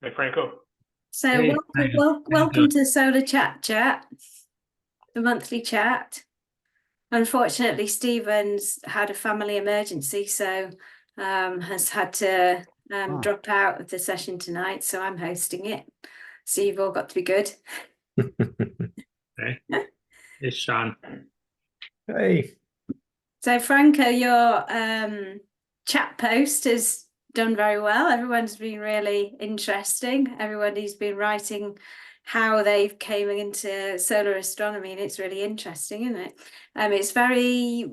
Hey, Franco. So Hey, welcome to Solar Chat, the monthly chat. Unfortunately, Stephen's had a family emergency, so has had to drop out of the session tonight. So I'm hosting it. So you've all got to be good. Hey, it's Sean. Hey. So Franco, your chat post has done very well. Everyone's been really interesting. Everybody's been writing how they've came into solar astronomy, and it's really interesting, isn't it? It's very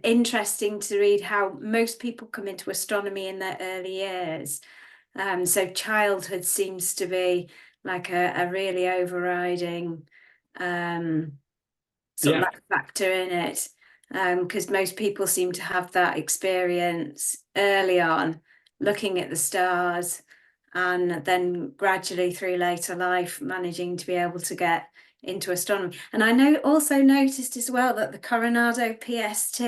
interesting to read how most people come into astronomy in their early years. So childhood seems to be like a really overriding sort of like factor in it. Because most people seem to have that experience early on, looking at the stars, and then gradually through later life managing to be able to get into astronomy. And I also noticed as well that the Coronado PST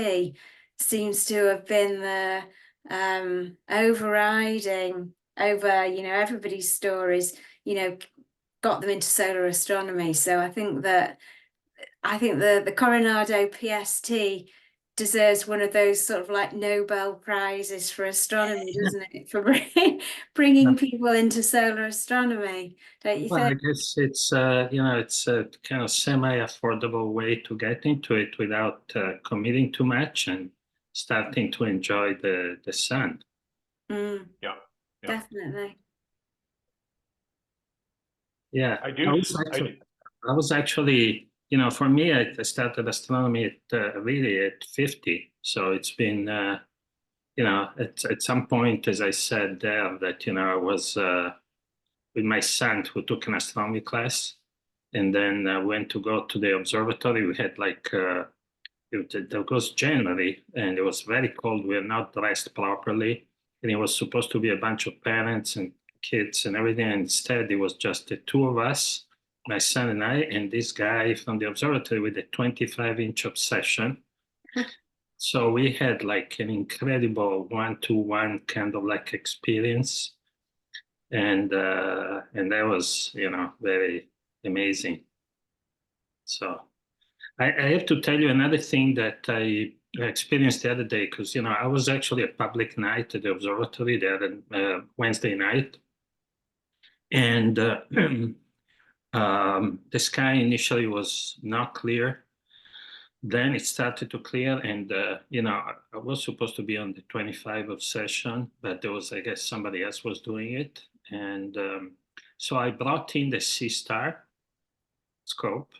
seems to have been the overriding over, everybody's stories, got them into solar astronomy. So I think the Coronado PST deserves one of those sort of like Nobel Prizes for astronomy, doesn't it? For bringing people into solar astronomy, don't you Well, I think? guess it's it's a kind of semi-affordable way to get into it without committing too much and starting to enjoy the sun. Yeah, Yeah. definitely. Yeah, I do. I was actually, for me, I started astronomy really at 50. So it's been, at some point, as I said there, that, I was with my son who took an astronomy class and then went to go to the observatory. We had it was January and it was very cold. We were not dressed properly. And it was supposed to be a bunch of parents and kids and everything. And instead, it was just the two of us, my son and I, and this guy from the observatory with a 25-inch obsession. So we had like an incredible one-to-one kind of like experience. And that was, very amazing. So I have to tell you another thing that I experienced the other day, because I was actually a public night at the observatory the other Wednesday night, and the sky initially was not clear. Then it started to clear, and I was supposed to be on the 25 of session, but there was, I guess, somebody else was doing it, and so I brought in the SeeStar scope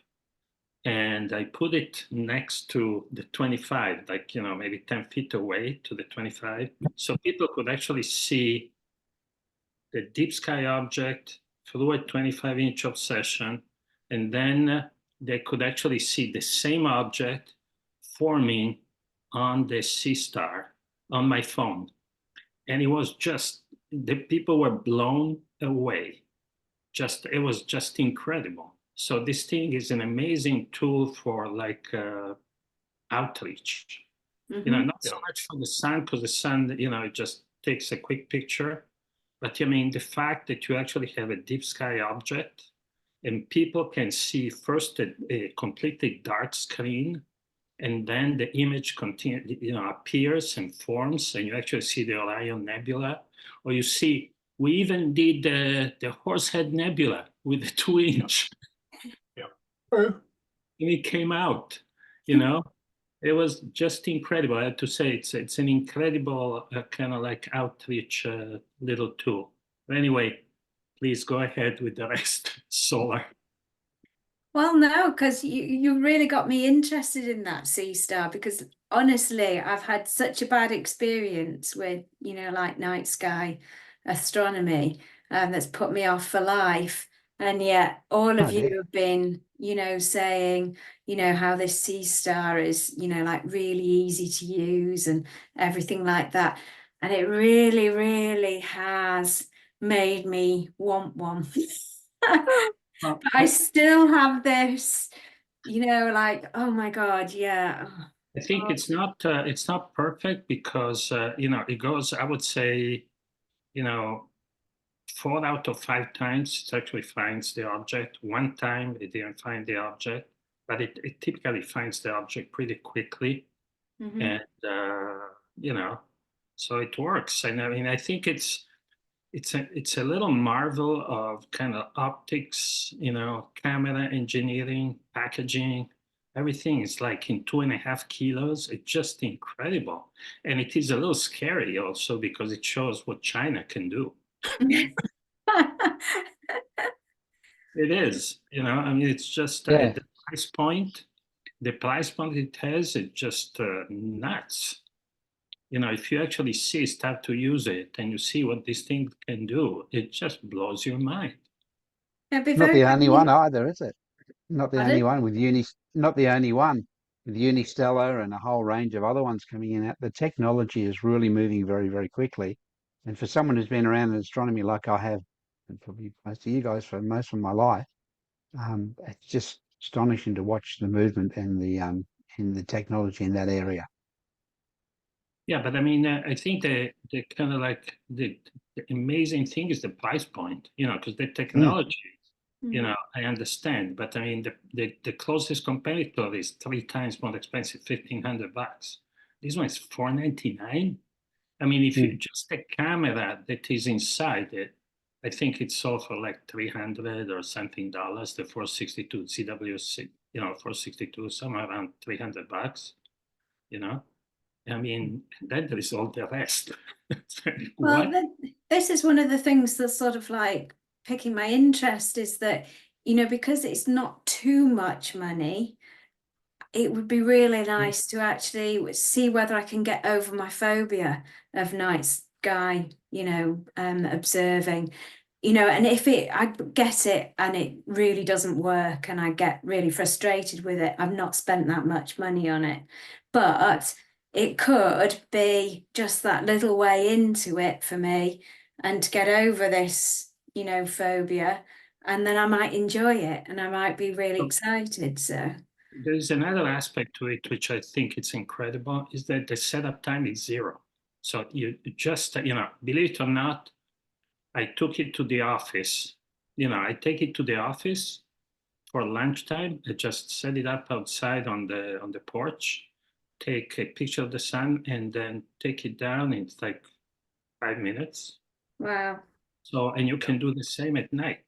and I put it next to the 25, like, maybe 10 feet away to the 25. So people could actually see the deep sky object through a 25-inch obsession. And then they could actually see the same object forming on the SeeStar on my phone. And it was just, the people were blown away. It was just incredible. So this thing is an amazing tool for like outreach. Not so much for the sun, because the sun, it just takes a quick picture. But I mean, the fact that you actually have a deep sky object and people can see first a completely dark screen, and then the image appears and forms, and you actually see the Orion Nebula, or you see. We even did the Horsehead Nebula with the 2-inch. Yeah. And it came out, It was just incredible. I have to say, it's an incredible kind of like outreach little tool. But anyway, please go ahead with the rest. Solar. Well, no, because you really got me interested in that SeeStar, because honestly, I've had such a bad experience with, like night sky astronomy, that's put me off for life. And yet all of you have been, saying, how this SeeStar is, like really easy to use and everything like that. And it really, really has made me want one. But I still have this, like, oh my God, yeah. I think it's not perfect because it goes, I would say, you know 4 out of 5 times it actually finds the object. One time it didn't find the object, but it typically finds the object pretty quickly. Mhm. And you know, so it works. And I mean, I think it's a little marvel of kind of optics, camera engineering, packaging. Everything is like in 2.5 kilos. It's just incredible, and it is a little scary also because it shows what China can do. It is, I mean, it's just Yeah. at the price point. The price point it has, it's just nuts. If you actually start to use it and you see what this thing can do, it just blows your mind. It'd be Not very the only good one news. either, is it? Not the only Pardon? one with not the only one with Unistellar and a whole range of other ones coming in. The technology is really moving very, very quickly. And for someone who's been around in astronomy like I have, and probably most of you guys for most of my life, it's just astonishing to watch the movement and the technology in that area. Yeah, but I mean, I think the kind of like the amazing thing is the price point, because the technology, I understand, but I mean, the closest competitor is 3 times more expensive, $1,500. This one is $499. I mean, if you just the camera that is inside it, I think it's sold for like $300 or something dollars. The 462 CW6, 462, somewhere around $300. I mean, then there is all the rest. Well, What? this is one of the things that's sort of like picking my interest is that, because it's not too much money, it would be really nice to actually see whether I can get over my phobia of night sky, observing, and if I get it and it really doesn't work and I get really frustrated with it, I've not spent that much money on it. But it could be just that little way into it for me and to get over this, phobia, and then I might enjoy it and I might be really excited. So There is another aspect to it, which I think it's incredible, is that the setup time is 0. So you just, believe it or not, I took it to the office. I take it to the office for lunchtime. I just set it up outside on the porch, take a picture of the sun, and then take it down. It's like 5 minutes. wow. So, and you can do the same at night.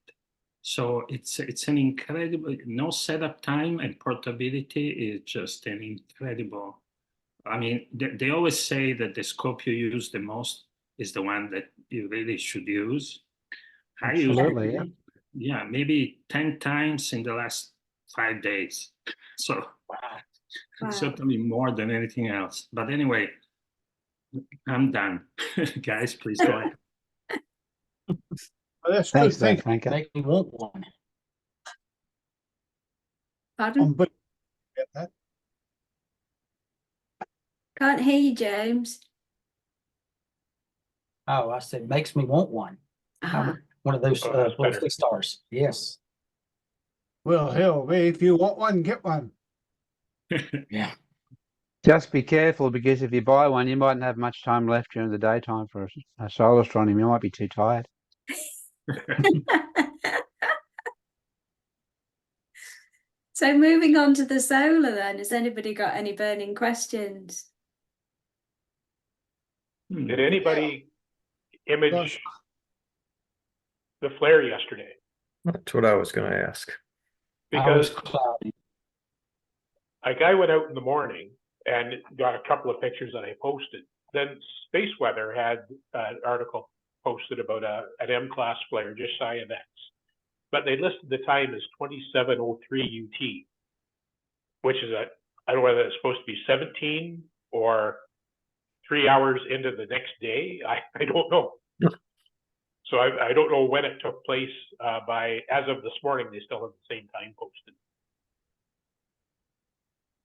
So it's an incredible, no setup time, and portability is just an incredible. I mean, they always say that the scope you use the most is the one that you really should use. I used Absolutely, yeah. it, yeah, maybe 10 times in the last 5 days. So Wow. certainly more than anything else. But anyway, I'm done. Guys, please go ahead. Well, that's Thanks good. for that, Thank Franco. Make me want one. Pardon? I'm good at that. Can't hear you, James. Oh, I said makes me want one. Ah, One of those Oh, that's little better. SeeStars. Yes. Well, hell, if you want one, get one. Yeah. Just be careful, because if you buy one, you mightn't have much time left during the daytime for a solar astronomy. You might be too tired. so moving on to the solar then, has anybody got any burning questions? Did anybody image the flare yesterday? That's what I was going to ask. I was Because cloudy. I went out in the morning and got a couple of pictures that I posted. Then Space Weather had an article posted about an M-class flare just shy of X. But they listed the time as 27:03 UT, which is I don't know whether it's supposed to be 17 or 3 hours into the next day. I don't know. So I don't know when it took place. As of this morning, they still have the same time posted.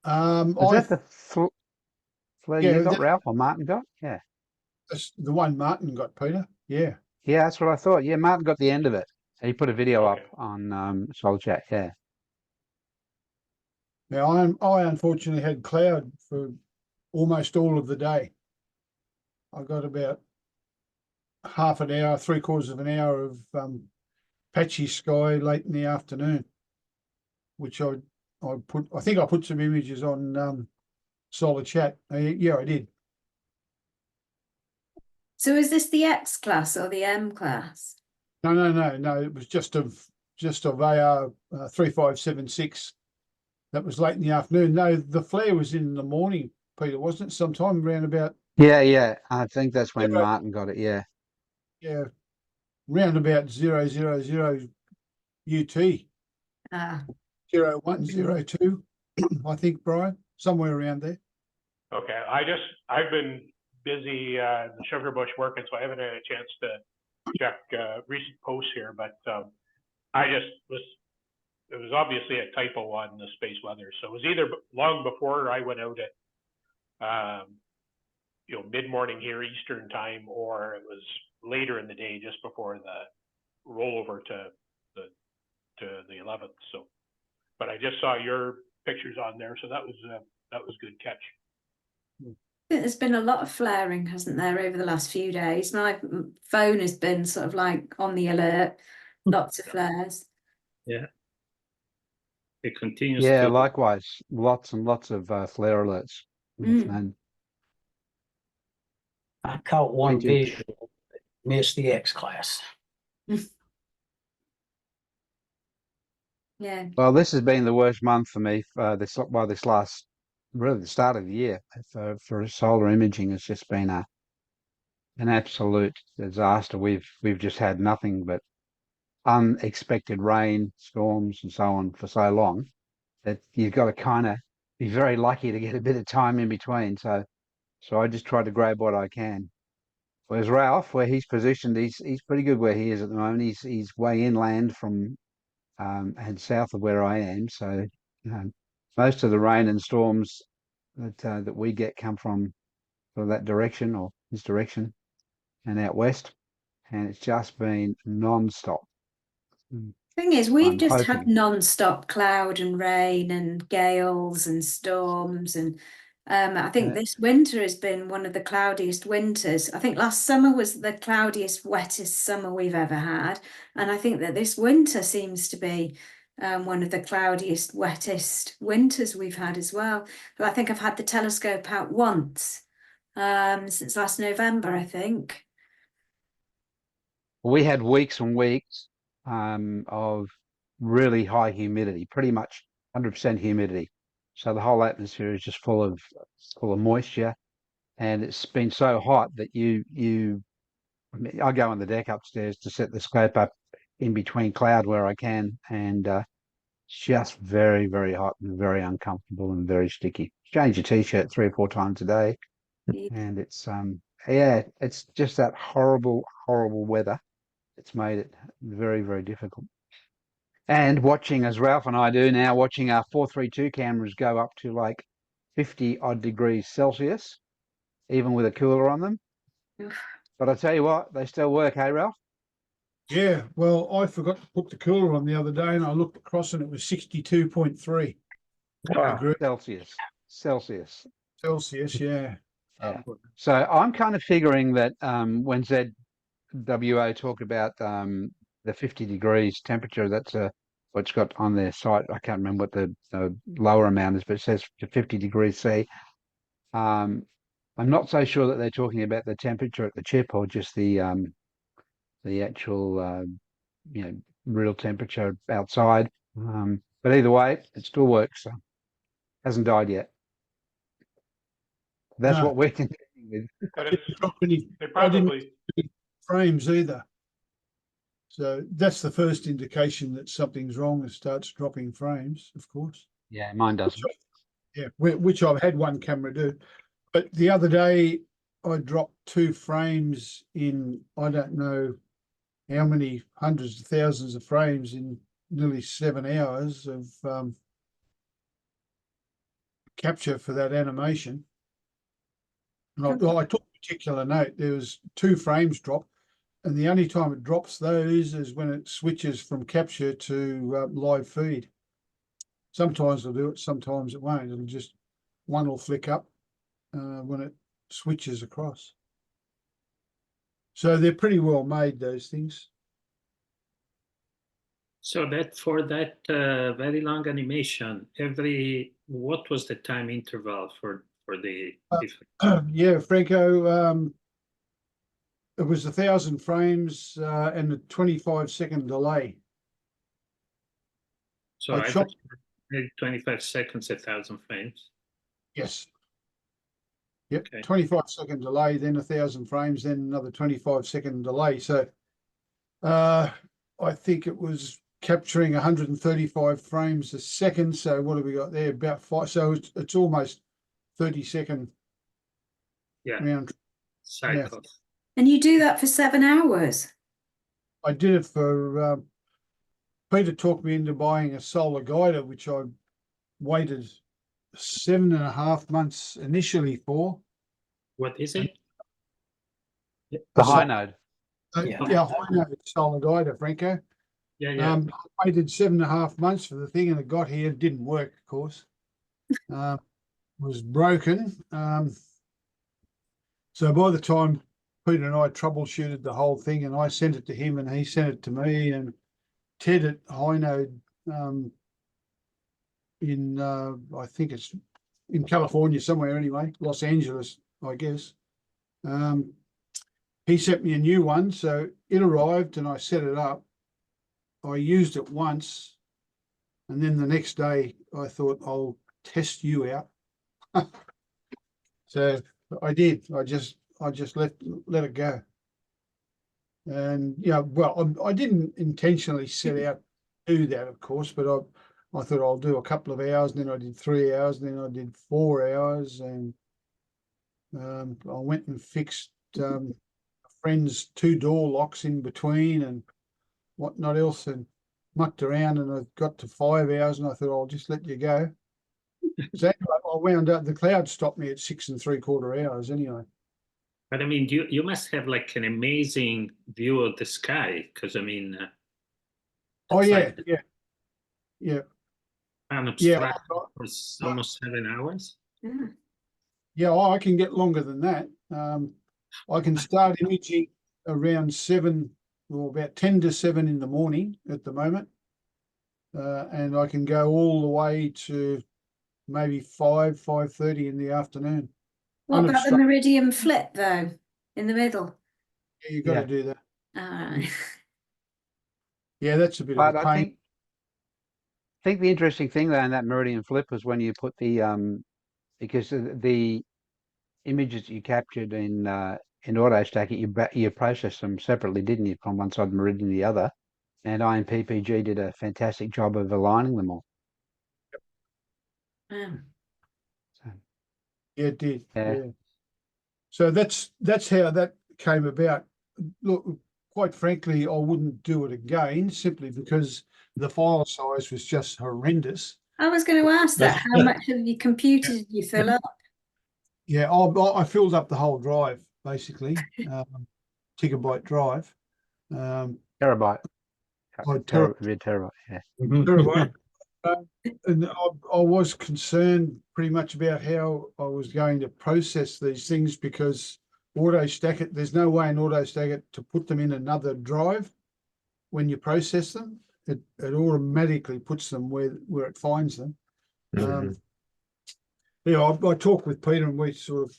Was that the flare yeah, you got, Ralph, or Martin got? Yeah. that's the one Martin got, Peter. Yeah. Yeah, that's what I thought. Yeah, Martin got the end of it. He put a video Okay. up on Solarchat. Yeah. Now, I unfortunately had cloud for almost all of the day. I got about half an hour, 3/4 of an hour of patchy sky late in the afternoon, which I think I put some images on Solarchat. Yeah, I did. So is this the X class or the M class? No. It was just of AR 3576. That was late in the afternoon. No, the flare was in the morning, Peter, wasn't it? Sometime around about Yeah. I think that's when zero, Martin got it. Yeah. yeah, round about 000 UT, Ah, 0102. I think, Brian, somewhere around there. Okay, I've been busy in the sugar bush working, so I haven't had a chance to check recent posts here, but it was obviously a typo on the space weather. So it was either long before I went out at mid-morning here Eastern time, or it was later in the day just before the rollover to the 11th. So, but I just saw your pictures on there, so that was good catch. I think there's been a lot of flaring, hasn't there, over the last few days? My phone has been sort of like on the alert, lots of flares. Yeah. It continues Yeah, to. likewise. Lots and lots of flare alerts. And I caught one 22. visual, missed the X class. Yeah. Well, this has been the worst month for me. This last, really the start of the year for solar imaging has just been an absolute disaster. We've just had nothing but unexpected rain, storms, and so on for so long that you've got to kind of be very lucky to get a bit of time in between. So I just try to grab what I can. Whereas Ralph, where he's positioned, he's pretty good where he is at the moment. He's way inland from and south of where I am. So most of the rain and storms that we get come from that direction or this direction and out west, and it's just been non-stop. Thing is, we've I'm just had hoping. non-stop cloud and rain and gales and storms, and I think this winter has been one of the cloudiest winters. I think last summer was the cloudiest, wettest summer we've ever had, and I think that this winter seems to be one of the cloudiest, wettest winters we've had as well. But I think I've had the telescope out once since last November, I think. We had weeks and weeks of really high humidity, pretty much 100% humidity. So the whole atmosphere is just full of moisture, and it's been so hot that I go on the deck upstairs to set the scope up in between cloud where I can, and it's just very, very hot and very uncomfortable and very sticky. Change your t-shirt 3 or 4 times a day, and it's it's just that horrible weather. It's made it very, very difficult. And watching, as Ralph and I do now, watching our 432 cameras go up to like 50 odd degrees Celsius, even with a cooler on them. But I tell you what, they still work, hey, Ralph? Yeah, well, I forgot to put the cooler on the other day, and I looked across, and it was 62.3 degrees Celsius. Celsius. Yeah. Yeah. So I'm kind of figuring that when ZWO talk about the 50 degrees temperature, that's what's got on their site. I can't remember what the lower amount is, but it says 50 degrees C. I'm not so sure that they're talking about the temperature at the chip or just the actual real temperature outside. But either way, it still works. So hasn't died yet. That's No. what we're continuing with. But They probably frames either. So that's the first indication that something's wrong. It starts dropping frames, of course. Yeah, mine doesn't. Which I've had one camera do. But the other day, I dropped 2 frames in, I don't know how many hundreds of thousands of frames in nearly 7 hours of capture for that animation. And I took particular note. There was 2 frames dropped, and the only time it drops those is when it switches from capture to live feed. Sometimes it'll do it, sometimes it won't. It'll just, one will flick up when it switches across. So they're pretty well made, those things. So that for that very long animation, what was the time interval for the different? Yeah, Franco, it was 1,000 frames and a 25-second delay. So I I shot- was maybe 25 seconds, 1,000 frames. Yes. Yep, Okay. 25-second delay, then 1,000 frames, then another 25-second delay. So I think it was capturing 135 frames a second. So what have we got there? About 5. So it's almost 30-second Yeah. round. Cycles. And you do that for 7 hours? I did it for Peter talked me into buying a solar guider, which I waited 7.5 months initially for. What is it? The A high sol- node. Yeah. Yeah, I know it's solar guider, Franco. Yeah, yeah. I waited 7.5 months for the thing, and it got here. It didn't work, of course. Was broken. So by the time Peter and I troubleshooted the whole thing, and I sent it to him, and he sent it to me, and Ted at High Node in I think it's in California somewhere anyway, Los Angeles, I guess. He sent me a new one, so it arrived and I set it up. I used it once, and then the next day I thought I'll test you out. So I did. I just let it go. And yeah, well, I didn't intentionally set out to do that, of course, but I thought I'll do a couple of hours, and then I did 3 hours, and then I did 4 hours, and I went and fixed a friend's 2 door locks in between and whatnot else, and mucked around, and I got to 5 hours, and I thought I'll just let you go. So anyway, I wound up. The cloud stopped me at 6 3/4 hours anyway. But I mean, you must have like an amazing view of the sky, because I mean, Oh it's yeah, like yeah. unobstructed for almost 7 hours. Yeah. Yeah, I can get longer than that. I can start imaging around 7 or about 10 to 7 in the morning at the moment. And I can go all the way to maybe 5:30 in the afternoon. What about the Unobstructed. meridian flip though, in the middle? Yeah, you got to Yeah. do that. Alright. Yeah, that's a bit But of a I pain. think the interesting thing though in that meridian flip was when you put the because the images that you captured in AutoStack, you processed them separately, didn't you, from one side of the meridian to the other? And IMPPG did a fantastic job of aligning them all. Oh. So, Yeah, it did. Yeah. Yeah. So that's how that came about. Look, quite frankly, I wouldn't do it again simply because the file size was just horrendous. I was going to ask that. How much of your computer did you fill up? Yeah, I filled up the whole drive basically, gigabyte drive. terabyte. Terabyte. Yeah. Terabyte. And I was concerned pretty much about how I was going to process these things because there's no way in AutoStack to put them in another drive when you process them. It automatically puts them where it finds them. Yeah, I talked with Peter and we sort of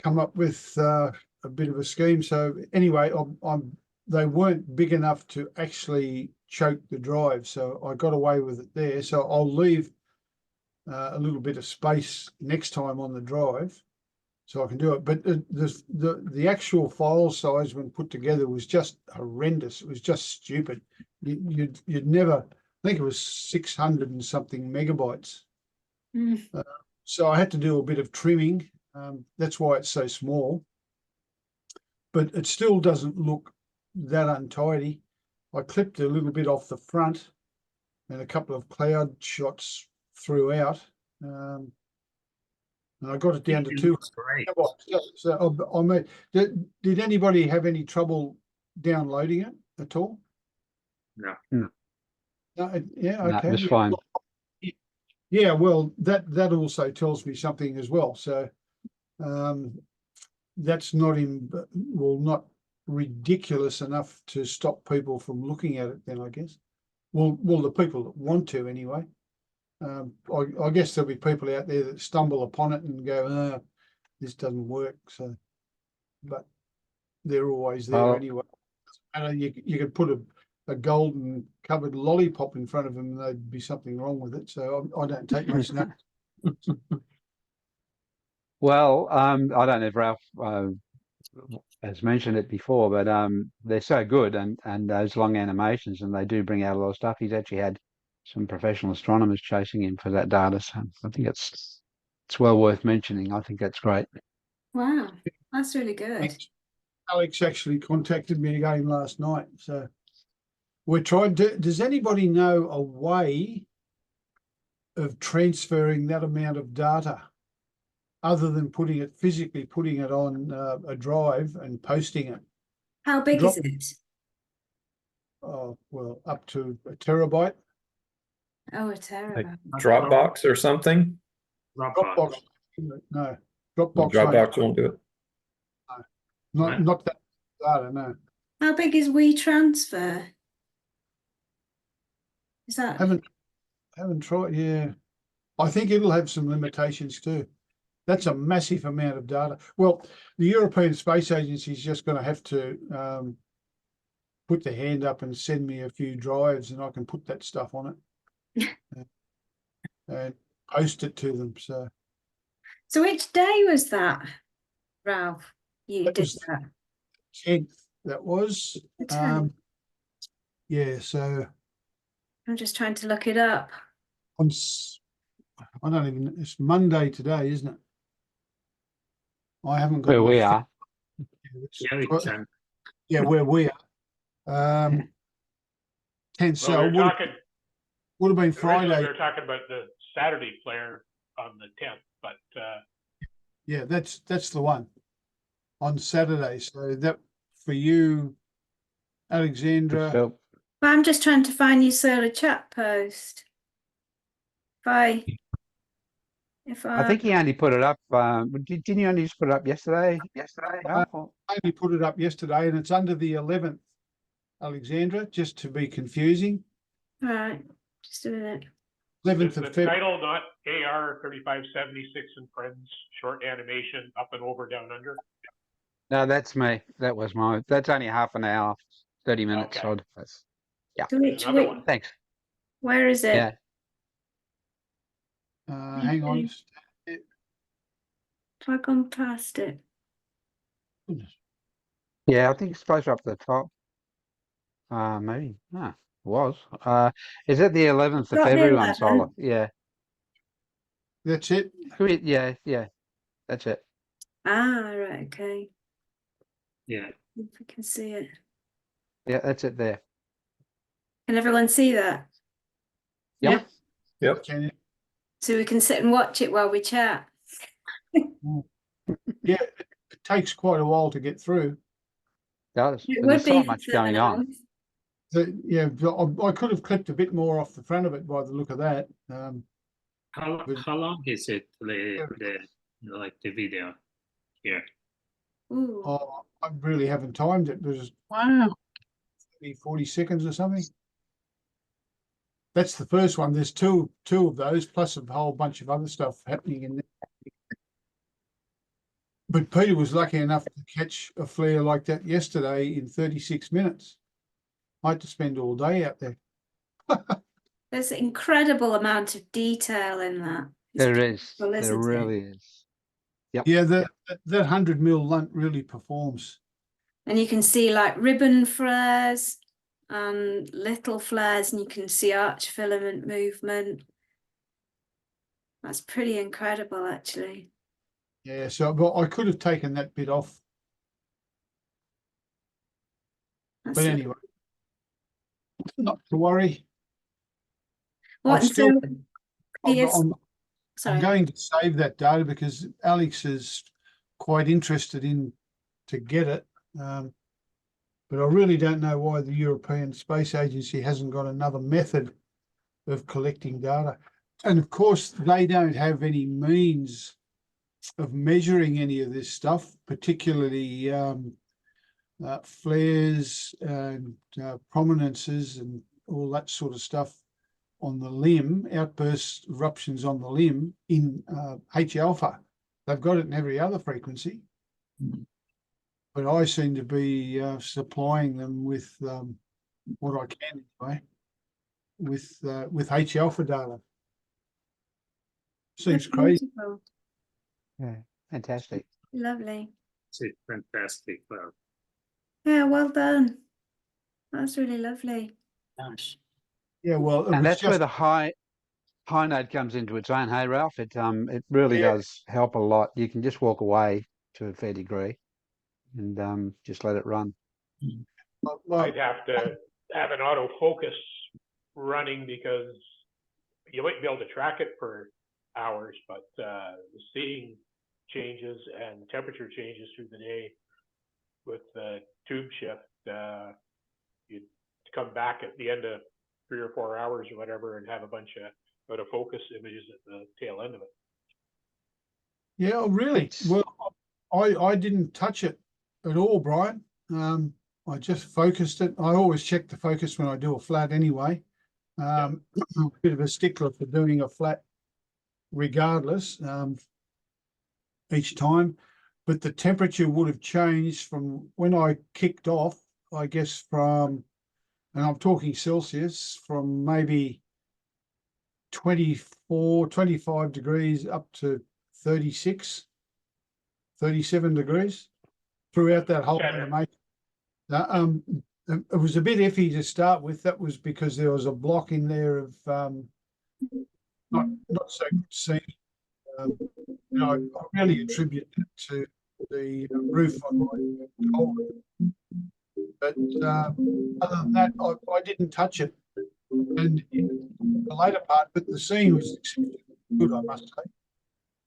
come up with a bit of a scheme. So anyway, they weren't big enough to actually choke the drive, so I got away with it there. So I'll leave a little bit of space next time on the drive, so I can do it. But the actual file size when put together was just horrendous. It was just stupid. You'd never. I think it was 600 and something megabytes. Mm. So I had to do a bit of trimming. That's why it's so small. But it still doesn't look that untidy. I clipped a little bit off the front and a couple of cloud shots throughout. And I got it down to 2. Great. So I mean, did anybody have any trouble downloading it at all? No. No, yeah, No, okay. it was fine. Yeah, well, that also tells me something as well. So that's not not ridiculous enough to stop people from looking at it then, I guess. Well, the people that want to anyway. I guess there'll be people out there that stumble upon it and go, this doesn't work. So, but they're always there Well- anyway. And you could put a golden covered lollipop in front of them and there'd be something wrong with it. So I don't take much notice. Well, I don't know if Ralph has mentioned it before, but they're so good and those long animations, and they do bring out a lot of stuff. He's actually had some professional astronomers chasing him for that data, so I think it's well worth mentioning. I think that's great. Wow, that's really good. Alex actually contacted me again last night. So we're trying to, does anybody know a way of transferring that amount of data other than physically putting it on a drive and posting it? How big Drop- is it? Oh, well, up to a terabyte. Oh, a terabyte. Dropbox or something? Dropbox. No, Well, Dropbox. Dropbox won't do it. Not that data, no. How big is WeTransfer? Is that? Haven't tried. Yeah, I think it'll have some limitations too. That's a massive amount of data. Well, the European Space Agency is just going to have to put their hand up and send me a few drives, and I can put that stuff on it and post it to them. So which day was that, Ralph? You That did was that. 10th. That was. The 10th. Yeah. So I'm just trying to look it up. I don't even. It's Monday today, isn't it? I haven't got. Where my we phone. are. Yeah, it's, Yeah, where we are. 10th. So Well, it would have been originally Friday. we were talking about the Saturday flare on the 10th, but Yeah, that's the one on Saturday. So that for you, Alexandra. So, But I'm just trying to find your Solarchat post. If I think he only put it up. Didn't you only just put it up yesterday? Ralph? I only put it up yesterday, and it's under the 11th, Alexandra, just to be confusing. right, just a minute. 11th the of February. title, not AR 3576 and Friends, short animation, up and over, down under. No, that's me. That was mine. That's only half an hour, 30 minutes Okay. odd. Which, another one. Thanks. where is it? Yeah. Hang on. Have I gone past it? Yeah, I think it's closer up to the top. Maybe. It was. Is it the 11th of Got the February on 11th. Solar? Yeah. That's it. Yeah, that's it. Ah, right, okay. yeah. If we can see it. Yeah, that's it there. Can everyone see that? Yep. Yep. Can you- So we can sit and watch it while we chat. Yeah, it takes quite a while to get through. Does. It But would there's be so for much 7 going on. hours. Yeah, I could have clipped a bit more off the front of it by the look of that. How long is it? Like the video here? Ooh. I really haven't timed it. There's Wow. 40 seconds or something. That's the first one. There's two of those, plus a whole bunch of other stuff happening in there. But Peter was lucky enough to catch a flare like that yesterday in 36 minutes. I had to spend all day out there. There's an incredible amount of detail in that. It's There is. beautiful, There isn't it? really is. Yeah, that 100 mil lunt really performs. And you can see like ribbon flares and little flares, and you can see arch filament movement. That's pretty incredible, actually. Yeah, so but I could have taken that bit off. That's But anyway, not to worry. what, I've and still- so I'm, he is, I'm sorry. going to save that data because Alex is quite interested in to get it. But I really don't know why the European Space Agency hasn't got another method of collecting data. And of course, they don't have any means measuring any of this stuff, particularly flares and prominences and all that sort of stuff on the limb, outburst eruptions on the limb in H alpha. They've got it in every other frequency, but I seem to be supplying them with what I can anyway, with H alpha data. Seems That's crazy. beautiful. Yeah, fantastic. Lovely. It's fantastic. Wow. Yeah, well done. That's really lovely. Nice. Yeah, well, it And was that's where just the high node comes into its own. Hey, Ralph, it really Yeah. does help a lot. You can just walk away to a fair degree and just let it run. well, I'd have to have an autofocus running because you might be able to track it for hours, but seeing changes and temperature changes through the day with the tube shift, you'd come back at the end of 3 or 4 hours or whatever and have a bunch of autofocus images at the tail end of it. yeah, oh, really. It's- Well, I didn't touch it at all, Brian. I just focused it. I always check the focus when I do a flat anyway. A bit of a stickler for doing a flat regardless each time, but the temperature would have changed from when I kicked off, I guess from, and I'm talking Celsius, from maybe 24, 25 degrees up to 36, 37 degrees throughout that whole Okay. animation. It was a bit iffy to start with. That was because there was a block in there of not so good seeing. I really attribute that to the roof on my cold. But other than that, I didn't touch it. And in the later part, but the scene was exceptionally good, I must say.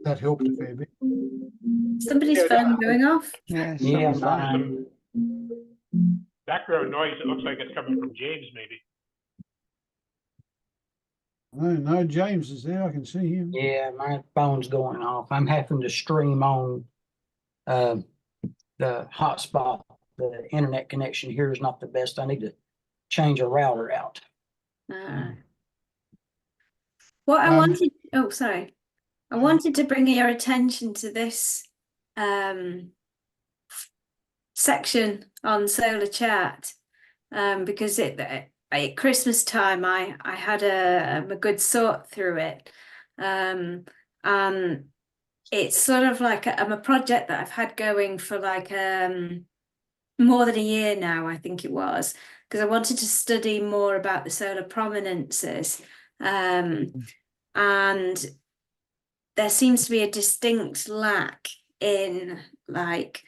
That helped a fair bit. Somebody's Yeah, phone going off. Yeah, Yeah, someone's phone. mine. Background noise, it looks like it's coming from James maybe. No, James is there. I can see him. Yeah, my phone's going off. I'm having to stream on the hotspot. The internet connection here is not the best. I need to change a router out. What I Um, wanted, oh, sorry. I wanted to bring your attention to this section on Solar Chat because at Christmas time I had a good sort through it, and it's sort of like I'm a project that I've had going for like more than a year now, I think it was, because I wanted to study more about the solar prominences, and there seems to be a distinct lack in like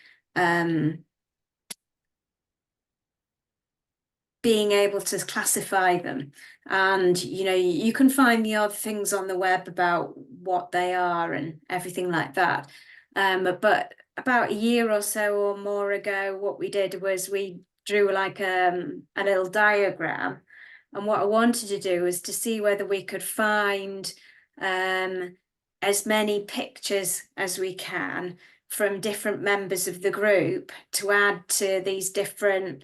being able to classify them. And you can find the odd things on the web about what they are and everything like that, but about a year or so or more ago, what we did was we drew like a little diagram, and what I wanted to do was to see whether we could find as many pictures as we can from different members of the group to add to these different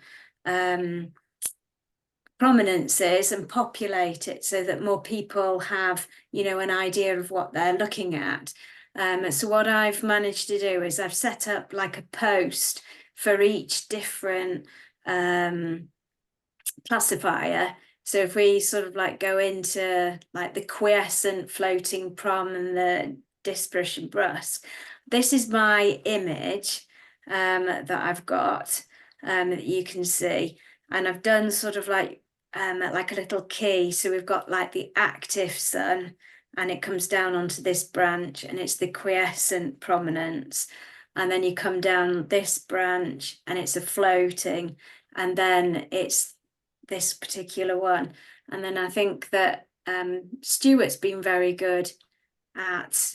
prominences and populate it so that more people have, an idea of what they're looking at. So what I've managed to do is I've set up like a post for each different classifier. So if we sort of like go into like the quiescent, floating prom and the disperse and brusque, this is my image that I've got that you can see. And I've done sort of like a little key. So we've got like the active sun and it comes down onto this branch and it's the quiescent prominence. And then you come down this branch and it's a floating, and then it's this particular one. And then I think that Stuart's been very good at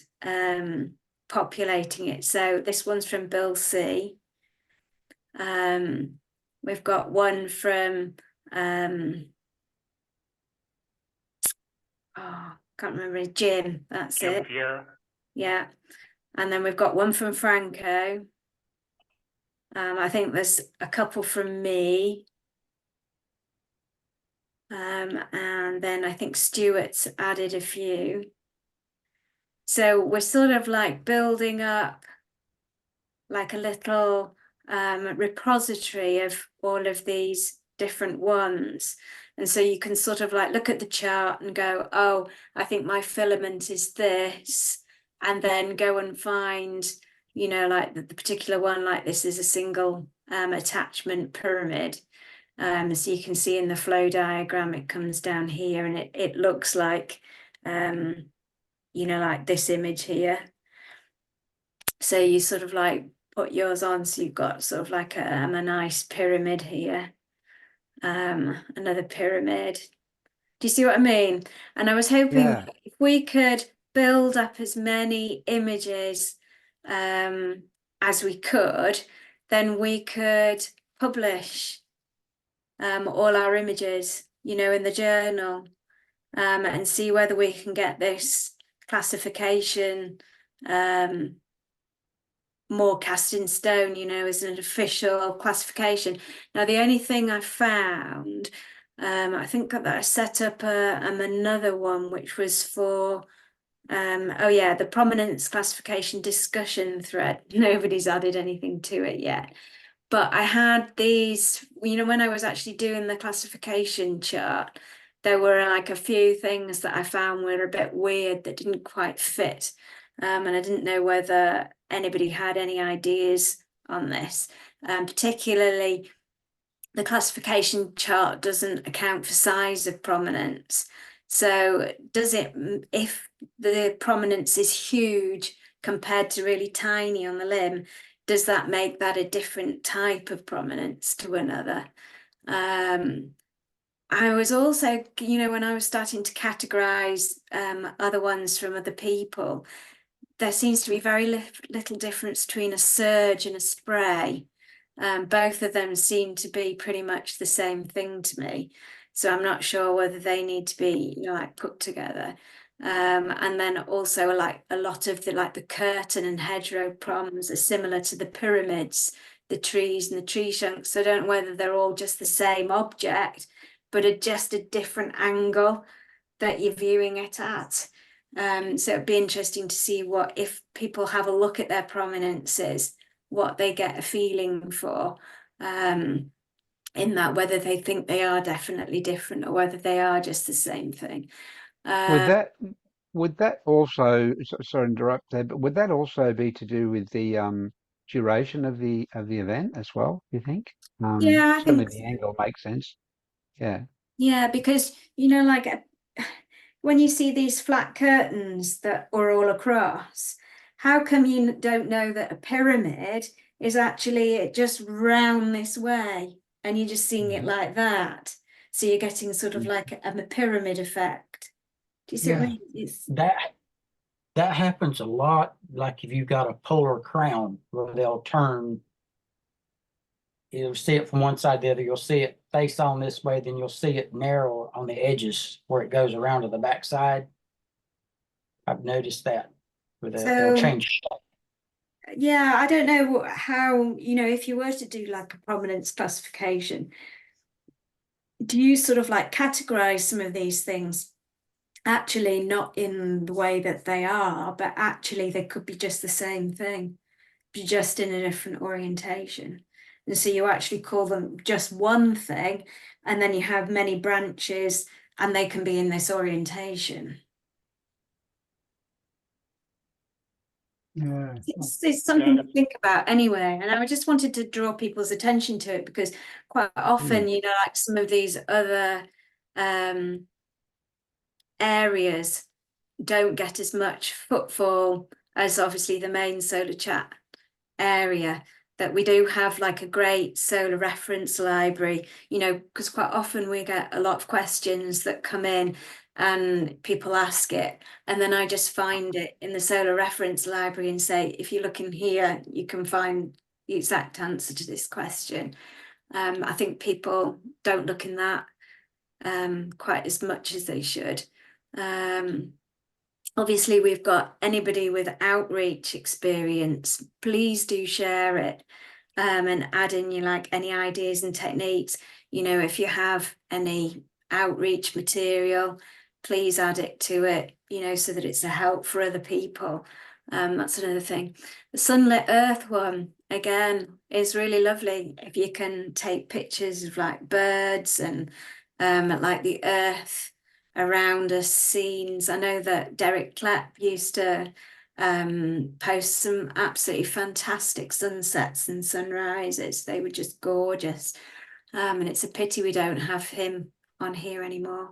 populating it. So this one's from Bill C. We've got one from can't remember, Jim, that's Jim it. Pierre. Yeah. And then we've got one from Franco. I think there's a couple from me. And then I think Stuart's added a few. So we're sort of like building up like a little repository of all of these different ones. And so you can sort of like look at the chart and go, oh, I think my filament is this, and then go and find, you know, like the particular one, like this is a single attachment pyramid. So you can see in the flow diagram, it comes down here, and it looks like, you know, like this image here. So you sort of like put yours on, so you've got sort of like a nice pyramid here, another pyramid. Do you see what I mean? And I was hoping Yeah. if we could build up as many images as we could, then we could publish all our images, you know, in the journal, and see whether we can get this classification more cast in stone, you know, as an official classification. Now, the only thing I found, I think that I set up another one, which was for, oh yeah, the prominence classification discussion thread. Nobody's added anything to it yet. But I had these, you know, when I was actually doing the classification chart, there were like a few things that I found were a bit weird that didn't quite fit. And I didn't know whether anybody had any ideas on this. Particularly, the classification chart doesn't account for size of prominence. So does it, if the prominence is huge compared to really tiny on the limb, does that make that a different type of prominence to another? I was also, you know, when I was starting to categorize other ones from other people, there seems to be very little difference between a surge and a spray. Both of them seem to be pretty much the same thing to me. So I'm not sure whether they need to be, you know, like put together. And then also like a lot of the like the curtain and hedgerow proms are similar to the pyramids, the trees and the tree trunks. So I don't know whether they're all just the same object, but are just a different angle that you're viewing it at. So it'd be interesting to see what, if people have a look at their prominences, what they get a feeling for, in that, whether they think they are definitely different or whether they are just the same thing. Would that also, sorry to interrupt there, but would that also be to do with the duration of the event as well, you think? Yeah, I Certainly think the angle makes sense. Yeah. Yeah, because, you know, like when you see these flat curtains that are all across, how come you don't know that a pyramid is actually just round this way and you're just seeing it like that? So you're getting sort of like a pyramid effect. Do you see what I Yeah. mean? It's, That happens a lot. Like if you've got a polar crown, where they'll turn, you'll see it from one side to the other. You'll see it face on this way, then you'll see it narrow on the edges where it goes around to the backside. I've noticed that. They'll so change shape. yeah, I don't know how, you know, if you were to do like a prominence classification, do you sort of like categorize some of these things actually not in the way that they are, but actually they could be just the same thing, be just in a different orientation? And so you actually call them just one thing, and then you have many branches and they can be in this orientation. Yeah. It's something to think about anyway. And I just wanted to draw people's attention to it because quite often, you know, like some of these other areas don't get as much footfall as obviously the main Solarchat area, that we do have like a great solar reference library, you know, because quite often we get a lot of questions that come in and people ask it, and then I just find it in the solar reference library and say, if you look in here, you can find the exact answer to this question. I think people don't look in that quite as much as they should. obviously we've got anybody with outreach experience, please do share it, and add in you like any ideas and techniques. You know, if you have any outreach material, please add it to it, you know, so that it's a help for other people. That's another thing. The Sunlit Earth one, again, is really lovely. If you can take pictures of like birds and like the earth around us, scenes. I know that Derek Klepp used to post some absolutely fantastic sunsets and sunrises. They were just gorgeous. And it's a pity we don't have him on here anymore.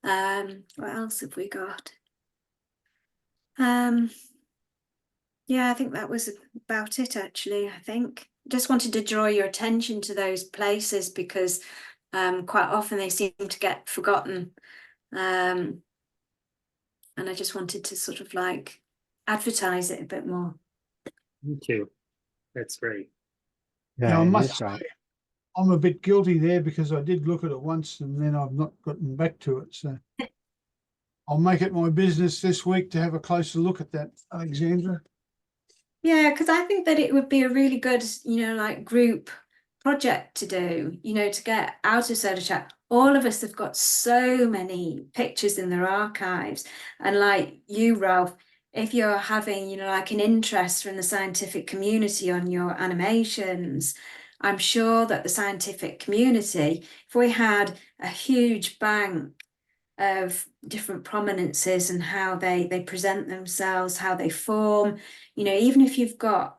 What else have we got? Yeah, I think that was about it, actually. I think just wanted to draw your attention to those places because quite often they seem to get forgotten. And I just wanted to sort of like advertise it a bit more. Thank you. That's great. Yeah, I it must is say, great. I'm a bit guilty there because I did look at it once and then I've not gotten back to it. So I'll make it my business this week to have a closer look at that, Alexandra. Yeah, because I think that it would be a really good, you know, like group project to do, you know, to get out of Solarchat. All of us have got so many pictures in their archives. And like you, Ralph, if you're having, you know, like an interest from the scientific community on your animations, I'm sure that the scientific community, if we had a huge bank of different prominences and how they present themselves, how they form, you know, even if you've got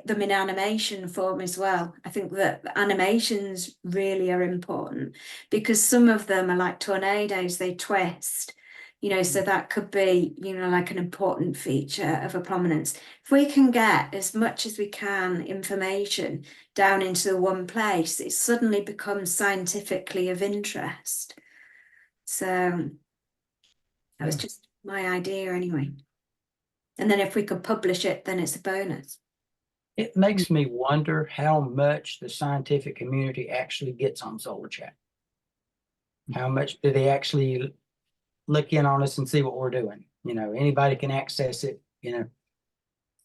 them in animation form as well, I think that the animations really are important because some of them are like tornadoes, they twist, you know, so that could be, you know, like an important feature of a prominence. If we can get as much as we can information down into the one place, it suddenly becomes scientifically of interest. So that was just my idea anyway. And then if we could publish it, then it's a bonus. It makes me wonder how much the scientific community actually gets on Solarchat. How much do they actually look in on us and see what we're doing? You know, anybody can access it, you know.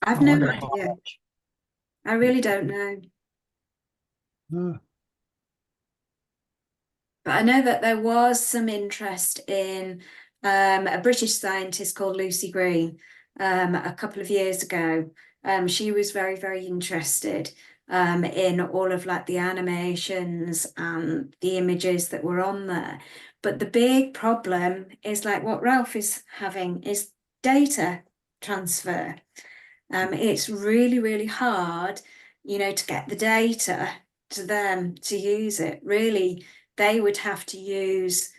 I've I no wonder how idea. much. I really don't know. Ah, But I know that there was some interest in a British scientist called Lucy Green a couple of years ago. She was very, very interested in all of like the animations and the images that were on there. But the big problem is like what Ralph is having is data transfer. It's really, really hard, you know, to get the data to them to use it. Really, they would have to use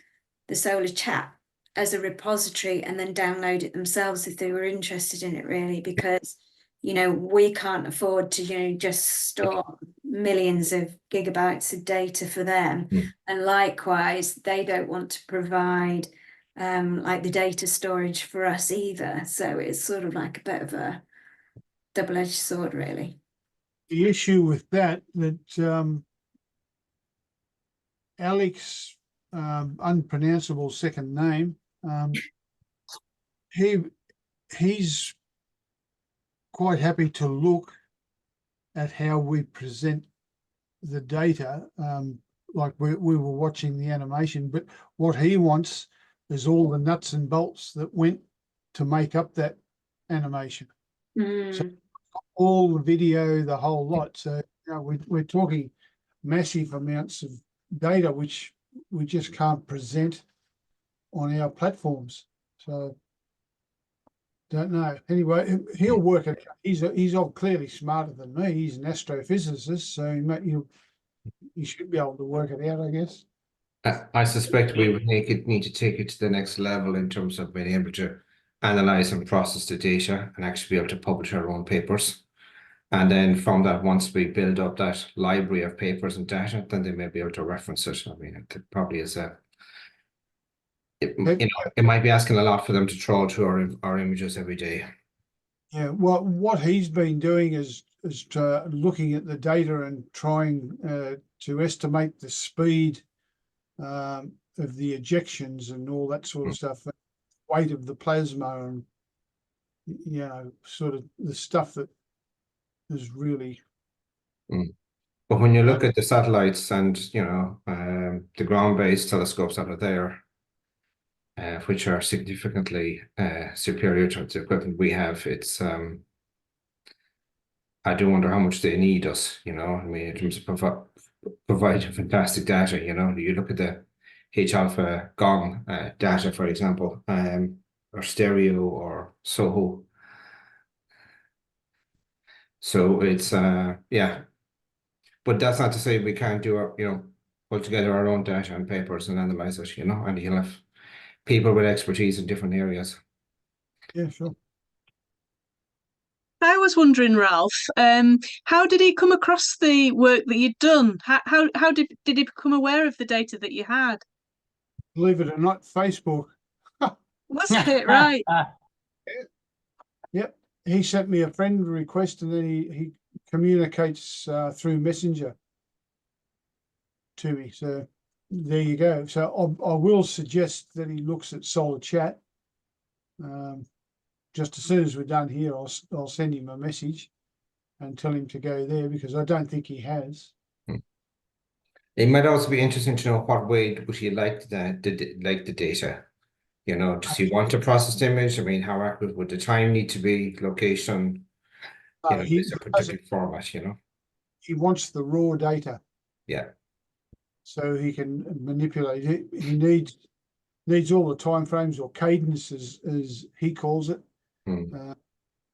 the Solarchat as a repository and then download it themselves if they were interested in it, really, because, you know, we can't afford to, you know, just store millions of gigabytes of data for them. And likewise, they don't want to provide like the data storage for us either. So it's sort of like a bit of a double-edged sword, really. the issue with that Alex, unpronounceable second name, he's quite happy to look at how we present the data, like we were watching the animation, but what he wants is all the nuts and bolts that went to make up that animation. So all the video, the whole lot. So you know, we're talking massive amounts of data which we just can't present on our platforms. So don't know. Anyway, he'll work it out. He's all clearly smarter than me. He's an astrophysicist, so he should be able to work it out, I guess. I suspect we would need to take it to the next level in terms of being able to analyze and process the data and actually be able to publish our own papers. And then from that, once we build up that library of papers and data, then they may be able to reference it. I mean, it probably is it might be asking a lot for them to trawl through our images every day. Yeah, well, what he's been doing is looking at the data and trying to estimate the speed of the ejections and all that sort of stuff. weight of the plasma and, you know, sort of the stuff that is really. But when you look at the satellites and, you know, the ground-based telescopes that are there, which are significantly superior to the equipment we have, it's I do wonder how much they need us, you know. I mean, in terms of providing fantastic data, you know. You look at the H-alpha gong data, for example, or stereo or SOHO. So it's yeah. But that's not to say we can't do our, you know, pull together our own data and papers and analyze it, you know, and you'll have people with expertise in different areas. Yeah, sure. I was wondering, Ralph, how did he come across the work that you'd done? How did he become aware of the data that you had? Believe it or not, Facebook. Was it right? Yep. He sent me a friend request and then he communicates through Messenger to me. So there you go. So I will suggest that he looks at Solarchat. Just as soon as we're done here, I'll send him a message and tell him to go there because I don't think he has. It might also be interesting to know what way would you like the data. You know, does he want a processed image? I mean, how accurate would the time need to be? Location, you know, is a particular format, you know? He wants the raw data. Yeah. So he can manipulate it. He needs all the time frames or cadences, as he calls it, and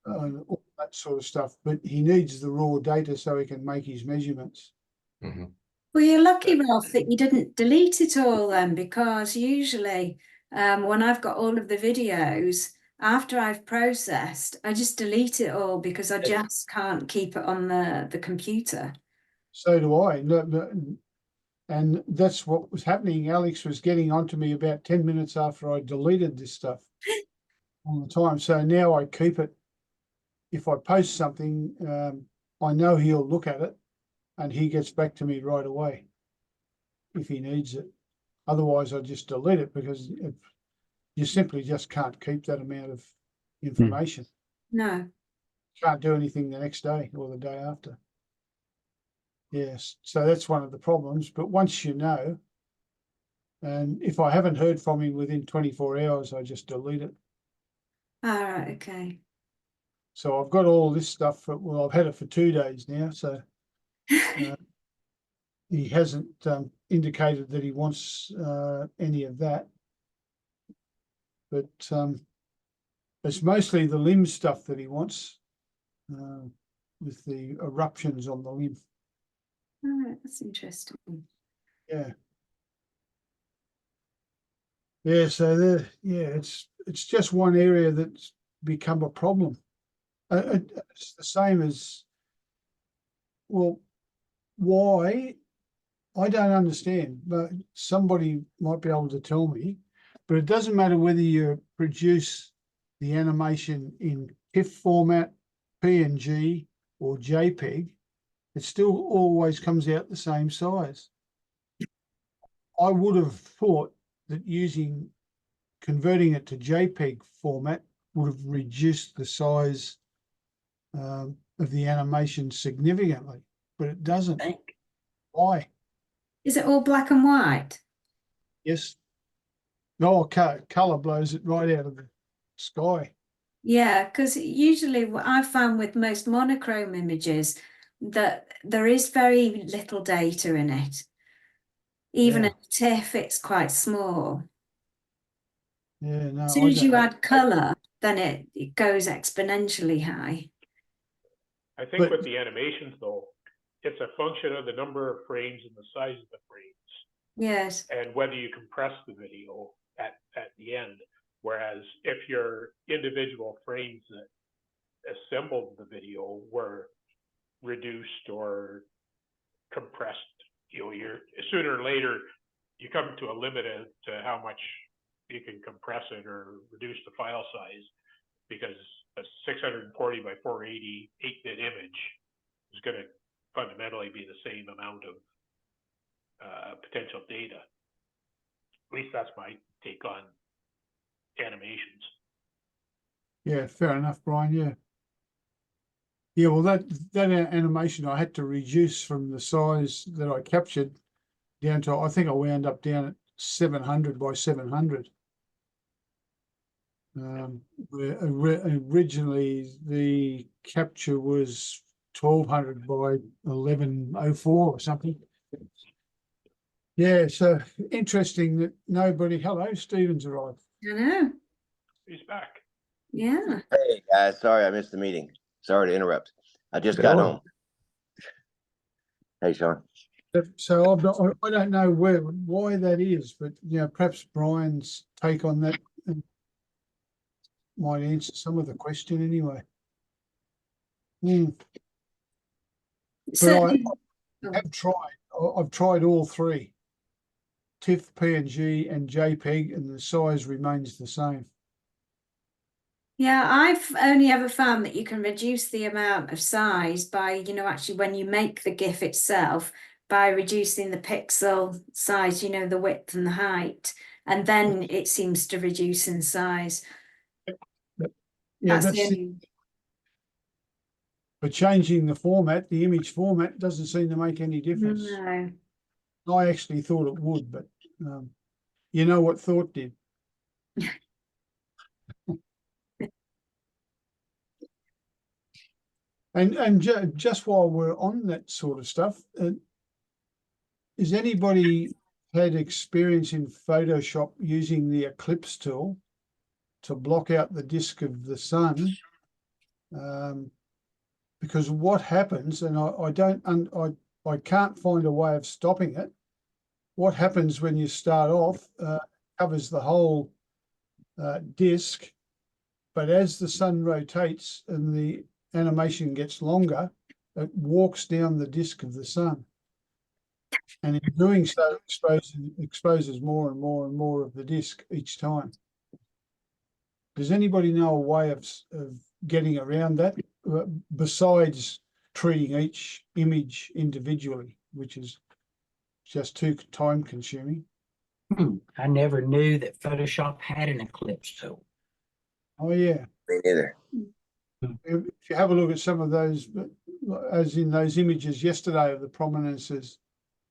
all that sort of stuff. But he needs the raw data so he can make his measurements. Well, you're lucky, Ralph, that you didn't delete it all then, because usually when I've got all of the videos, after I've processed, I just delete it all because I just can't keep it on the computer. So do I. And that's what was happening. Alex was getting onto me about 10 minutes after I deleted this stuff all the time. So now I keep it. If I post something, I know he'll look at it and he gets back to me right away if he needs it. Otherwise, I just delete it because you simply just can't keep that amount of information. No. Can't do anything the next day or the day after. Yes, so that's one of the problems. But once you know, and if I haven't heard from him within 24 hours, I just delete it. All right, okay. So I've got all this stuff. Well, I've had it for 2 days now. So he hasn't indicated that he wants any of that. But it's mostly the limb stuff that he wants with the eruptions on the limb. All right, that's interesting. Yeah. Yeah, so it's just one area that's become a problem. It's the same as, well, why? I don't understand, but somebody might be able to tell me. But it doesn't matter whether you produce the animation in TIFF format, PNG, or JPEG, it still always comes out the same size. I would have thought that converting it to JPEG format would have reduced the size of the animation significantly, but it doesn't. Why? Is it all black and white? Yes. No, color blows it right out of the sky. Yeah, because usually what I've found with most monochrome images that there is very little data in it. Even in TIFF, it's quite small. Yeah, no. As soon as you add color, then it goes exponentially high. I think with the animations, though, it's a function of the number of frames and the size of the frames. Yes. And whether you compress the video at the end. Whereas if your individual frames that assembled the video were reduced or compressed, you're sooner or later you come to a limit as to how much you can compress it or reduce the file size, because a 640 by 480 8-bit image is going to fundamentally be the same amount of potential data. At least that's my take on animations. Yeah, fair enough, Brian. Yeah. Yeah, well, that animation I had to reduce from the size that I captured down to, I think I wound up down at 700 by 700. Where originally the capture was 1200 by 1104 or something. Yeah, so interesting that nobody. Hello, Stephen's arrived. I know. He's back. Yeah. Hey guys, sorry I missed the meeting. Sorry to interrupt. I just got Hello. home. Hey Sean. So I don't know why that is, but perhaps Brian's take on that might answer some of the question anyway. Certainly. I've tried all three, TIFF, PNG, and JPEG, and the size remains the same. Yeah, I've only ever found that you can reduce the amount of size by, actually when you make the GIF itself, by reducing the pixel size, the width and the height, and then it seems to reduce in size. Yeah, That's the only... But changing the format, the image format, doesn't seem to make any difference. No. I actually thought it would, but you know what thought did. And just while we're on that sort of stuff, has anybody had experience in Photoshop using the eclipse tool to block out the disk of the sun? Because what happens, and I can't find a way of stopping it. What happens when you start off covers the whole disk, but as the sun rotates and the animation gets longer, it walks down the disk of the sun. And in doing so, exposes more and more and more of the disk each time. Does anybody know a way of getting around that besides treating each image individually, which is just too time consuming? I never knew that Photoshop had an eclipse tool. Oh yeah. Me neither. If you have a look at some of those, as in those images yesterday of the prominences,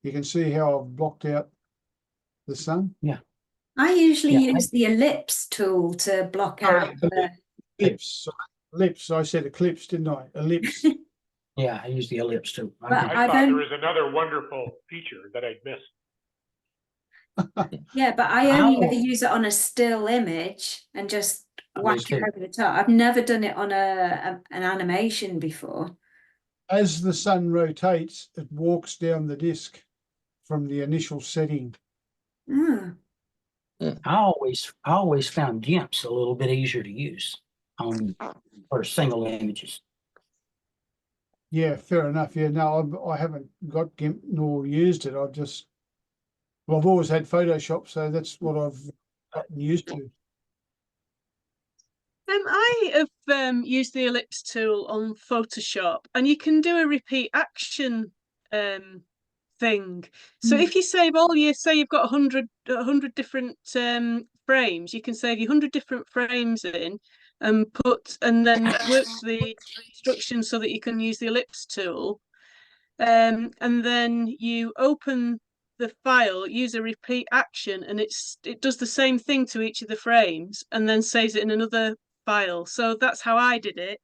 you can see how I've blocked out the sun. Yeah. I usually use the ellipse tool to block out the Ellipse. I said eclipse, didn't I? Ellipse. Yeah, I use the ellipse tool. I thought there was another wonderful feature that I'd missed. Yeah, but I only ever use it on a still image and just whack it over the top. I've never done it on an animation before. As the sun rotates, it walks down the disk from the initial setting. Oh. I always found GIMPs a little bit easier to use for single images. Yeah, fair enough. Yeah, no, I haven't got GIMP nor used it. I've always had Photoshop, so that's what I've gotten used to. I have used the ellipse tool on Photoshop, and you can do a repeat action thing. So if you save say you've got 100 different frames, you can save your 100 different frames in and then work the instructions so that you can use the ellipse tool. And then you open the file, use a repeat action, and it does the same thing to each of the frames and then saves it in another file. So that's how I did it.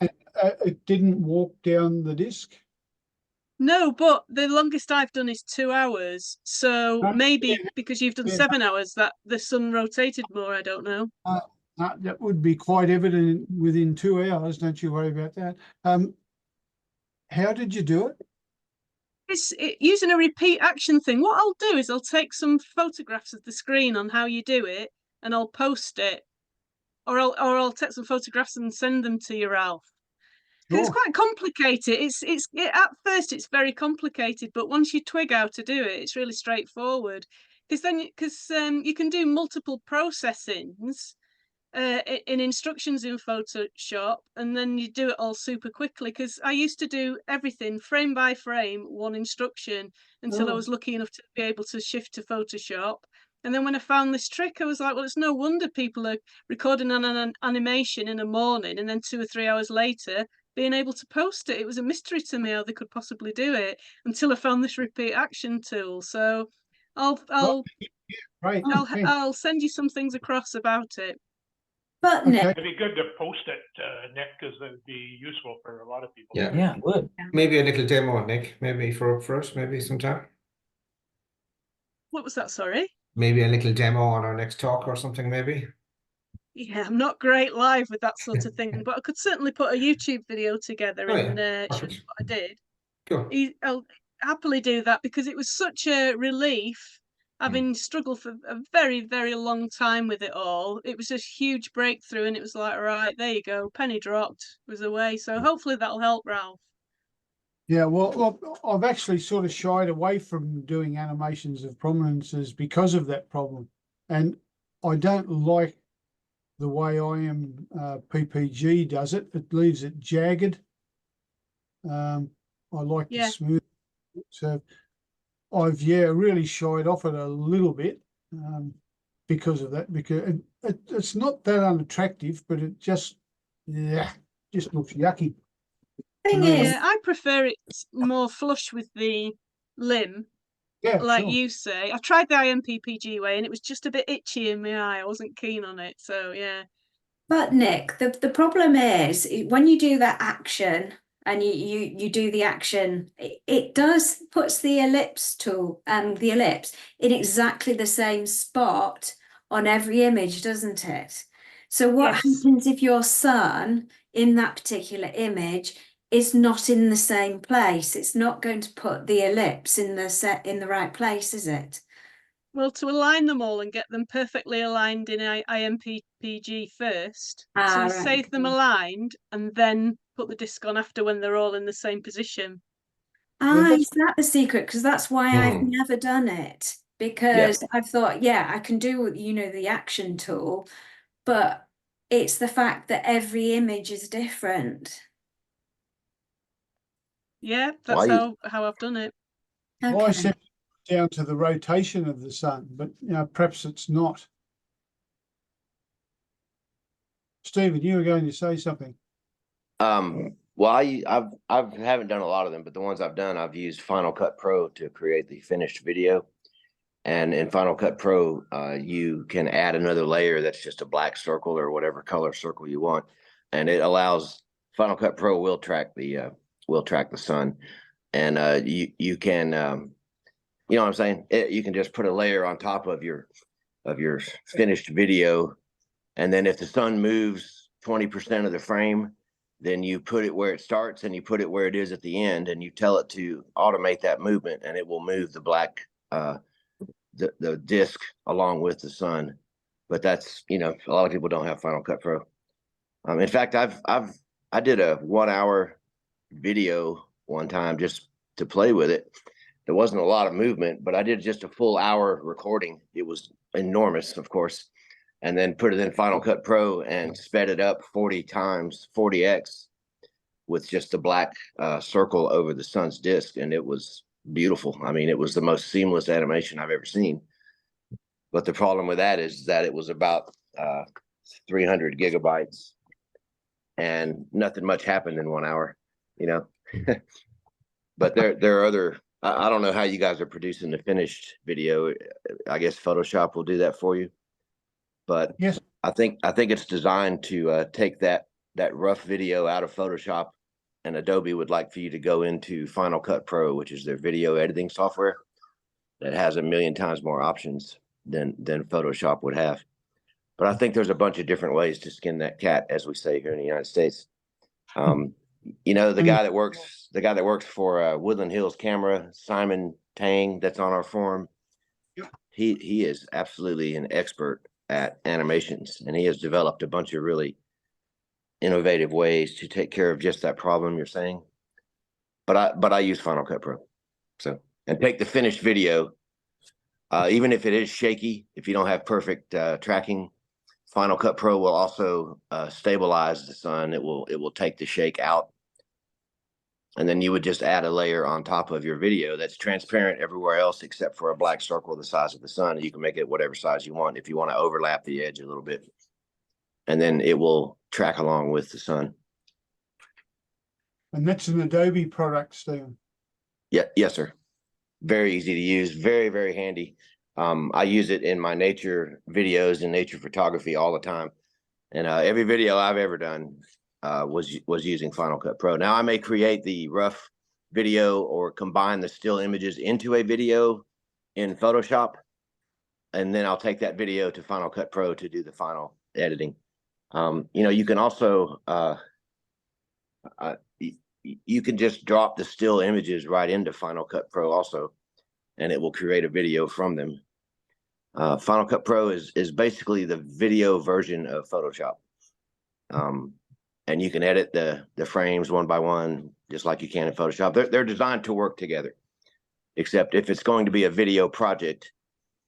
It didn't walk down the disk? No, but the longest I've done is 2 hours. So maybe because you've done 7 hours that the sun rotated more, I don't know. That would be quite evident within 2 hours. Don't you worry about that. How did you do it? It's using a repeat action thing. What I'll do is I'll take some photographs of the screen on how you do it, and I'll post it, or I'll take some photographs and send them to you, Ralph. Because it's quite complicated. At first it's very complicated, but once you twig how to do it, it's really straightforward. Because you can do multiple processings in instructions in Photoshop, and then you do it all super quickly. Because I used to do everything frame by frame, one instruction, until I was lucky enough to be able to shift to Photoshop, And then when I found this trick, I was like, well, it's no wonder people are recording an animation in a morning and then 2 or 3 hours later being able to post it. It was a mystery to me how they could possibly do it until I found this repeat action tool. So Right. I'll send you some things across about it. But Nick, Okay. It'd be good to post it, Nick, because it'd be useful for a lot of people. Yeah. Yeah, good. Maybe a little demo, Nick, maybe for us, maybe sometime. What was that? Sorry. Maybe a little demo on our next talk or something, maybe. Yeah, I'm not great live with that sort of thing, but I could certainly put a YouTube video together Oh, and yeah. show you Perfect. what I did. Cool. I'll happily do that because it was such a relief, having struggled for a very, very long time with it all. It was a huge breakthrough, and it was like, right, there you go, penny dropped, was away. So hopefully that'll help, Ralph. Yeah, well, I've actually sort of shied away from doing animations of prominences because of that problem. And I don't like the way PPG does it. It leaves it jagged. I like the Yeah. smooth. So I've, really shied off it a little bit because of that, because it's not that unattractive, but it just looks yucky. thing No, is, Yeah, I prefer it more flush with the limb, Yeah, like sure. you say. I tried the IMPPG way, and it was just a bit itchy in my eye. I wasn't keen on it, so yeah. but Nick, the problem is when you do that action and you do the action, it does puts the ellipse tool and the ellipse in exactly the same spot on every image, doesn't it? So what Yes. happens if your sun in that particular image is not in the same place? It's not going to put the ellipse in the right place, is it? Well, to align them all and get them perfectly aligned in IMPPG first. So Ah, you right, save them okay. aligned and then put the disc on after when they're all in the same position. Ah, that's- is that the secret? Because that's why I've Hmm. never done it. Because I've thought, yeah, I can do, the action tool, but it's the fact that every image is different. Yeah, Why that's you- how I've done it. Well, I Okay. set it down to the rotation of the sun, but perhaps it's not. Stephen, you were going to say something. Well, I haven't done a lot of them, but the ones I've done, I've used Final Cut Pro to create the finished video. And in Final Cut Pro, you can add another layer that's just a black circle or whatever color circle you want, and it allows Final Cut Pro will track the sun, and you can you know what I'm saying? You can just put a layer on top of your finished video, and then if the sun moves 20% of the frame, then you put it where it starts and you put it where it is at the end, and you tell it to automate that movement, and it will move the black the disc along with the sun. But that's, a lot of people don't have Final Cut Pro. In fact, I did a 1 hour video one time just to play with it. There wasn't a lot of movement, but I did just a full hour recording. It was enormous, of course, and then put it in Final Cut Pro and sped it up 40 times, 40x, with just the black circle over the sun's disc, and it was beautiful. I mean, it was the most seamless animation I've ever seen. But the problem with that is that it was about 300 gigabytes, and nothing much happened in 1 hour, But there are other. I don't know how you guys are producing the finished video. I guess Photoshop will do that for you. But Yes. I think it's designed to take that rough video out of Photoshop, and Adobe would like for you to go into Final Cut Pro, which is their video editing software that has 1 million times more options than Photoshop would have. But I think there's a bunch of different ways to skin that cat, as we say here in the United States. The guy that works for Woodland Hills Camera, Simon Tang, that's on our forum. Yep. He is absolutely an expert at animations, and he has developed a bunch of really innovative ways to take care of just that problem you're saying. But I use Final Cut Pro, and take the finished video, even if it is shaky, if you don't have perfect tracking, Final Cut Pro will also stabilize the sun. It will take the shake out. And then you would just add a layer on top of your video that's transparent everywhere else except for a black circle the size of the sun. You can make it whatever size you want if you want to overlap the edge a little bit. And then it will track along with the sun. And that's an Adobe product, Stephen. Yeah, yes, sir. Very easy to use, very, very handy. I use it in my nature videos and nature photography all the time. And every video I've ever done was using Final Cut Pro. Now I may create the rough video or combine the still images into a video in Photoshop, and then I'll take that video to Final Cut Pro to do the final editing. You can also you can just drop the still images right into Final Cut Pro also, and it will create a video from them. Final Cut Pro is basically the video version of Photoshop. And you can edit the frames one by one, just like you can in Photoshop. They're designed to work together, except if it's going to be a video project,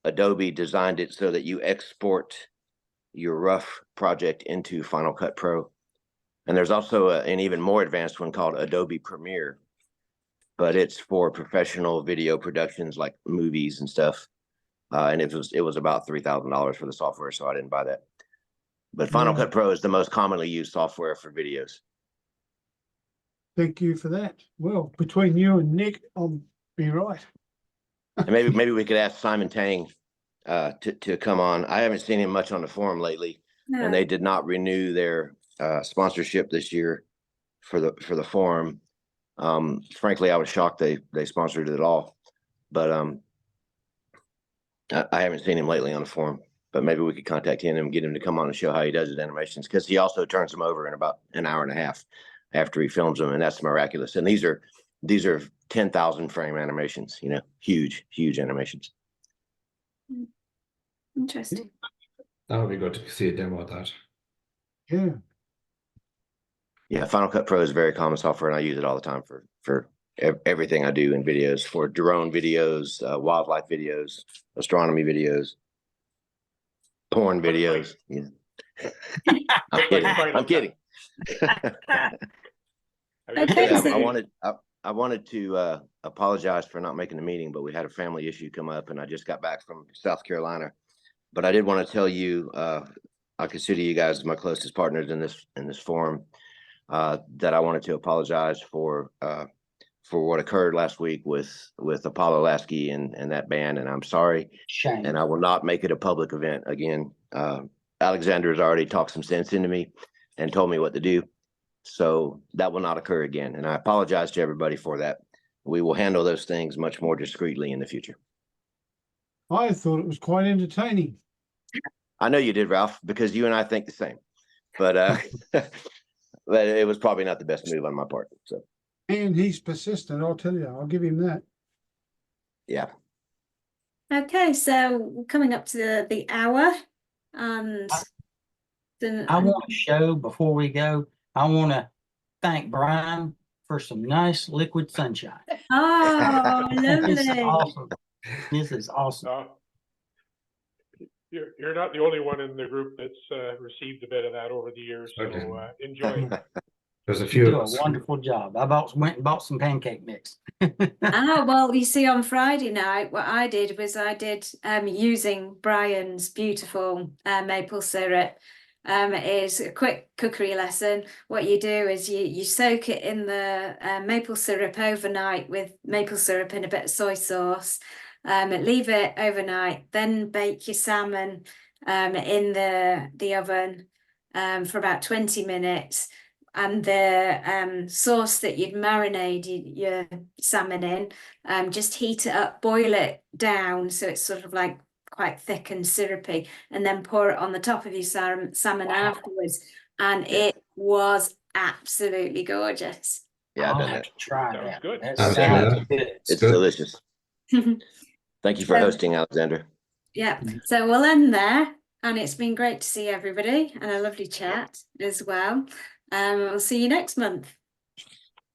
Adobe designed it so that you export your rough project into Final Cut Pro. And there's also an even more advanced one called Adobe Premiere, but it's for professional video productions like movies and stuff. And it was about $3,000 for the software, so I didn't buy that. But Final Cut Pro is the most commonly used software for videos. Thank you for that. Well, between you and Nick, I'll be right. And maybe we could ask Simon Tang to come on. I haven't seen him much on the forum lately, and they did not renew their sponsorship this year for the forum. Frankly, I was shocked they sponsored it at all. But I haven't seen him lately on the forum. But maybe we could contact him and get him to come on and show how he does his animations, because he also turns them over in about an hour and a half after he films them, and that's miraculous. And these are 10,000 frame animations, huge animations. Interesting. That would be good to see a demo of that. Yeah. Yeah, Final Cut Pro is very common software, and I use it all the time for everything I do in videos, for drone videos, wildlife videos, astronomy videos, porn videos. I'm kidding. I wanted to apologize for not making the meeting, but we had a family issue come up, and I just got back from South Carolina. But I did want to tell you, I consider you guys my closest partners in this forum, that I wanted to apologize for what occurred last week with Apollo Lasky and that band, and I'm sorry. Shame. And I will not make it a public event again. Alexander has already talked some sense into me and told me what to do, so that will not occur again. And I apologize to everybody for that. We will handle those things much more discreetly in the future. I thought it was quite entertaining. I know you did, Ralph, because you and I think the same. But but it was probably not the best move on my part. So. And he's persistent, I'll tell you. I'll give him that. Yeah. Okay, so we're coming up to the hour, and I want to show before we go. I want to thank Brian for some nice liquid sunshine. Oh, This is lovely. awesome. This is awesome. You're not the only one in the group that's received a bit of that over the years, so enjoy. There's a You few do of a us. wonderful job. I went and bought some pancake mix. Well, you see, on Friday night, what I did was using Brian's beautiful maple syrup. Is a quick cookery lesson. What you do is you soak it in the maple syrup overnight with maple syrup and a bit of soy sauce. Leave it overnight, then bake your salmon in the oven for about 20 minutes. And the sauce that you'd marinated your salmon in, just heat it up, boil it down so it's sort of like quite thick and syrupy, and then pour it on the top of your salmon afterwards. And it was absolutely gorgeous. Yeah, I've I'll done have that. to try Sounds that. good. That Sounds sounds good. good. It's good. delicious. Thank you for hosting, Alexander. Yeah, so we'll end there, and it's been great to see everybody and a lovely chat as well. We'll see you next month.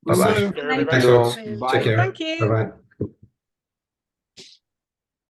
Bye-bye. So- Everybody. Thanks, folks. Bye. Take care. Thank you. Bye-bye.